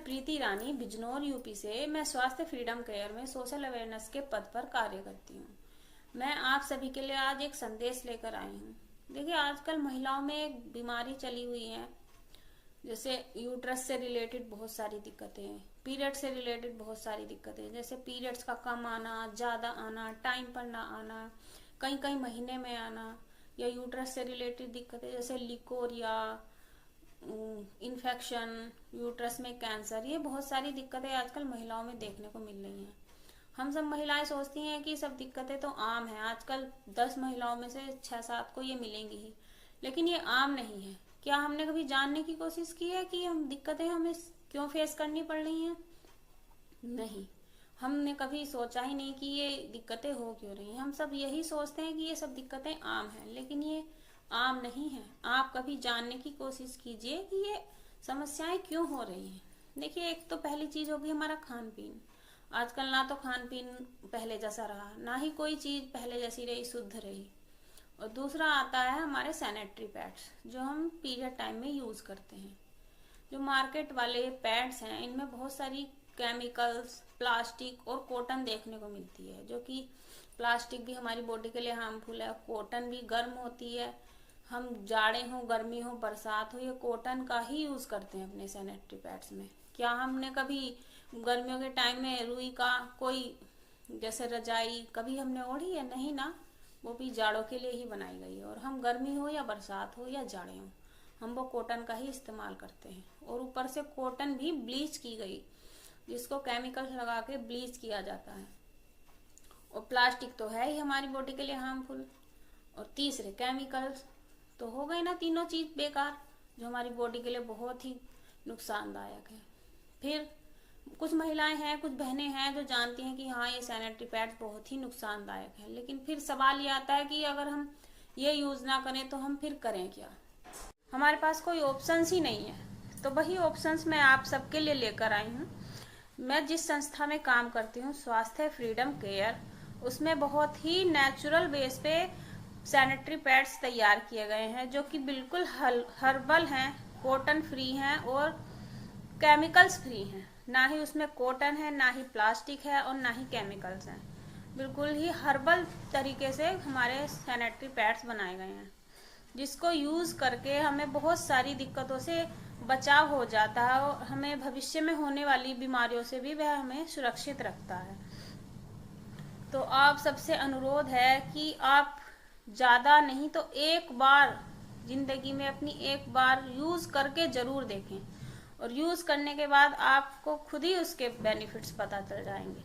प्रीति रानी Bijnor UP से। मैं स्वास्थ्य फ्रीडम केयर में सोशल अवेयरनेस के पद पर कार्य करती हूँ। मैं आप सभी के लिए आज एक संदेश लेकर आई हूँ। देखिए, आजकल महिलाओं में एक बीमारी चली हुई है, जैसे यूट्रस से रिलेटेड बहुत सारी दिक्कतें, पीरियड से रिलेटेड बहुत सारी दिक्कतें, जैसे पीरियड्स का कम आना, ज़्यादा आना, टाइम पर ना आना, कई कई महीने में आना, या यूट्रस से रिलेटेड दिक्कतें जैसे लिकोरिया, इन्फेक्शन, यूट्रस में कैंसर, ये बहुत सारी दिक्कतें आजकल महिलाओं में देखने को मिल रही हैं। हम सब महिलाएं सोचती हैं कि सब दिक्कतें तो आम हैं, आजकल 10 महिलाओं में से 6-7 को ये मिलेंगी ही, लेकिन ये आम नहीं है। क्या हमने कभी जानने की कोशिश की है कि हम दिक्कतें हमें क्यों फेस करनी पड़ रही हैं? नहीं, हमने कभी सोचा ही नहीं कि ये दिक्कतें हो क्यों रही हैं। हम सब यही सोचते हैं कि ये सब दिक्कतें आम हैं, लेकिन ये आम नहीं है। आप कभी जानने की कोशिश कीजिए कि ये समस्याएं क्यों हो रही हैं। देखिए, एक तो पहली चीज होगी हमारा खान पीन। आजकल ना तो खान पीन पहले जैसा रहा, ना ही कोई चीज पहले जैसी रही, शुद्ध रही। और दूसरा आता है हमारे सैनिटरी पैड्स, जो हम पीरियड टाइम में यूज करते हैं। जो मार्केट वाले पैड्स हैं, इनमें बहुत सारी केमिकल्स, प्लास्टिक और कॉटन देखने को मिलती है, जो कि प्लास्टिक भी हमारी बॉडी के लिए हार्मफुल है, कॉटन भी गर्म होती है। हम जाड़े हो, गर्मी हो, बरसात हो, ये कॉटन का ही यूज करते हैं अपने सैनिटरी पैड्स में। क्या हमने कभी गर्मियों के टाइम में रुई का कोई जैसे रजाई कभी हमने ओढ़ी है? नहीं ना, वो भी जाड़ों के लिए ही बनाई गई है। और हम गर्मी हो या बरसात हो या जाड़े हो, हम वो कॉटन का ही इस्तेमाल करते हैं। और ऊपर से कॉटन भी ब्लीच की गई, जिसको केमिकल लगा के ब्लीच किया जाता है। और प्लास्टिक तो है ही हमारी बॉडी के लिए हार्मफुल। और तीसरे केमिकल्स, तो हो गए ना तीनों चीज बेकार, जो हमारी बॉडी के लिए बहुत ही नुकसानदायक है। फिर कुछ महिलाएं हैं, कुछ बहनें हैं जो जानती हैं कि हाँ, ये सैनिटरी पैड्स बहुत ही नुकसानदायक है, लेकिन फिर सवाल ये आता है कि अगर हम ये यूज ना करें तो हम फिर करें क्या? हमारे पास कोई ऑप्शंस ही नहीं है। तो वही ऑप्शंस मैं आप सबके लिए लेकर आई हूँ। मैं जिस संस्था में काम करती हूँ, स्वास्थ्य फ्रीडम केयर, उसमें बहुत ही नेचुरल बेस पे सैनिटरी पैड्स तैयार किए गए हैं, जो कि बिल्कुल हर्बल हैं, कॉटन फ्री हैं और केमिकल्स फ्री हैं। ना ही उसमें कॉटन है, ना ही प्लास्टिक है और ना ही केमिकल्स हैं। बिल्कुल ही हर्बल तरीके से हमारे सैनिटरी पैड्स बनाए गए हैं, जिसको यूज करके हमें बहुत सारी दिक्कतों से बचाव हो जाता है और हमें भविष्य में होने वाली बीमारियों से भी वह हमें सुरक्षित रखता है। तो आप सबसे अनुरोध है कि आप ज़्यादा नहीं तो एक बार जिंदगी में अपनी एक बार यूज करके जरूर देखें, और यूज करने के बाद आपको खुद ही उसके बेनिफिट्स पता चल जाएंगे।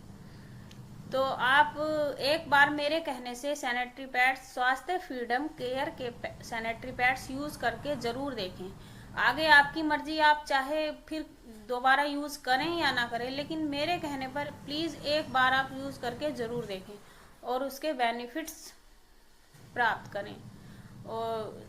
तो आप एक बार मेरे कहने से सैनिटरी पैड्स, स्वास्थ्य फ्रीडम केयर के सैनिटरी पैड्स यूज करके जरूर देखें। आगे आपकी मर्जी, आप चाहे फिर दोबारा यूज करें या ना करें, लेकिन मेरे कहने पर प्लीज एक बार आप यूज करके जरूर देखें और उसके बेनिफिट्स प्राप्त करें। और